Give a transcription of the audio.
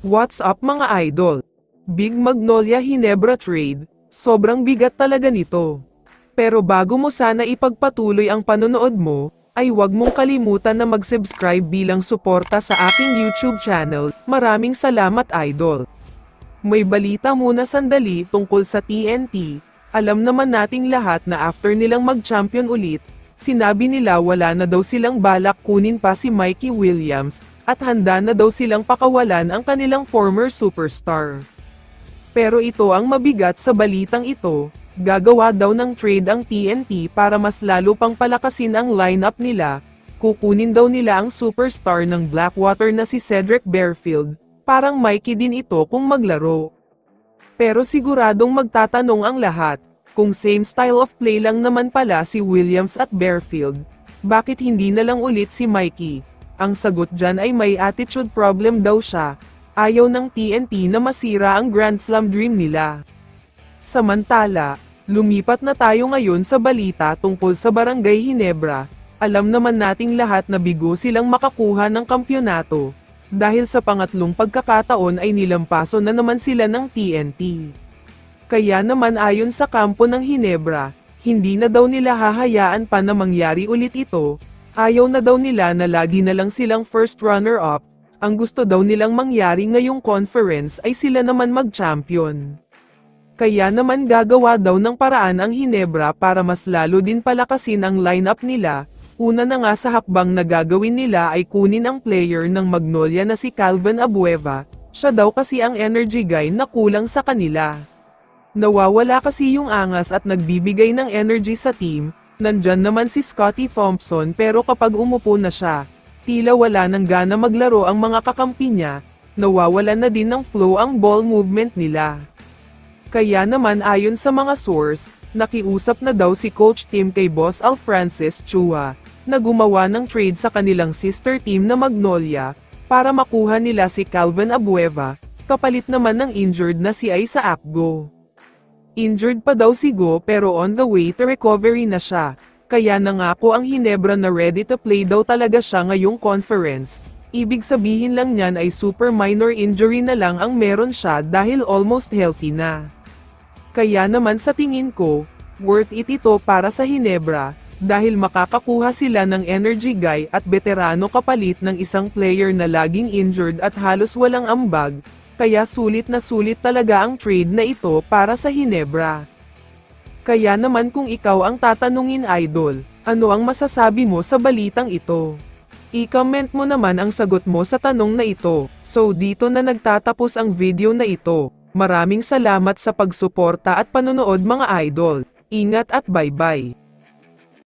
What's up mga idol? Big Magnolia Ginebra trade, sobrang bigat talaga nito. Pero bago mo sana ipagpatuloy ang panonood mo, ay huwag mong kalimutan na mag-subscribe bilang suporta sa aking YouTube channel. Maraming salamat idol. May balita muna sandali tungkol sa TNT. Alam naman nating lahat na after nilang mag-champion ulit, sinabi nila wala na daw silang balak kunin pa si Mikey Williams, at handa na daw silang pakawalan ang kanilang former superstar. Pero ito ang mabigat sa balitang ito, gagawa daw ng trade ang TNT para mas lalo pang palakasin ang lineup nila, kukunin daw nila ang superstar ng Blackwater na si Cedric Barefield, parang Mikey din ito kung maglaro. Pero siguradong magtatanong ang lahat, kung same style of play lang naman pala si Williams at Barefield, bakit hindi na lang ulit si Mikey? Ang sagot dyan ay may attitude problem daw siya, ayaw ng TNT na masira ang Grand Slam dream nila. Samantala, lumipat na tayo ngayon sa balita tungkol sa Barangay Ginebra. Alam naman nating lahat na bigo silang makakuha ng kampyonato, dahil sa pangatlong pagkakataon ay nilampaso na naman sila ng TNT. Kaya naman ayon sa kampo ng Ginebra, hindi na daw nila hahayaan pa na mangyari ulit ito. Ayaw na daw nila na lagi na lang silang first runner-up, ang gusto daw nilang mangyari ngayong conference ay sila naman mag-champion. Kaya naman gagawa daw ng paraan ang Ginebra para mas lalo din palakasin ang lineup nila. Una na nga sa hakbang na gagawin nila ay kunin ang player ng Magnolia na si Calvin Abueva, siya daw kasi ang energy guy na kulang sa kanila. Nawawala kasi yung angas at nagbibigay ng energy sa team. Nandyan naman si Scottie Thompson pero kapag umupo na siya, tila wala nang gana maglaro ang mga kakampi niya, nawawalan na din ng flow ang ball movement nila. Kaya naman ayon sa mga source, nakiusap na daw si Coach Tim kay Boss Al Francis Chua, na gumawa ng trade sa kanilang sister team na Magnolia, para makuha nila si Calvin Abueva, kapalit naman ng injured na si Isaac Go. Injured pa daw si Go pero on the way to recovery na siya, kaya nangako ang Ginebra na ready to play daw talaga siya ngayong conference. Ibig sabihin lang niyan ay super minor injury na lang ang meron siya dahil almost healthy na. Kaya naman sa tingin ko, worth it ito para sa Ginebra, dahil makakakuha sila ng energy guy at veterano kapalit ng isang player na laging injured at halos walang ambag. Kaya sulit na sulit talaga ang trade na ito para sa Ginebra. Kaya naman kung ikaw ang tatanungin idol, ano ang masasabi mo sa balitang ito? I-comment mo naman ang sagot mo sa tanong na ito. So dito na nagtatapos ang video na ito. Maraming salamat sa pagsuporta at panonood mga idol. Ingat at bye-bye.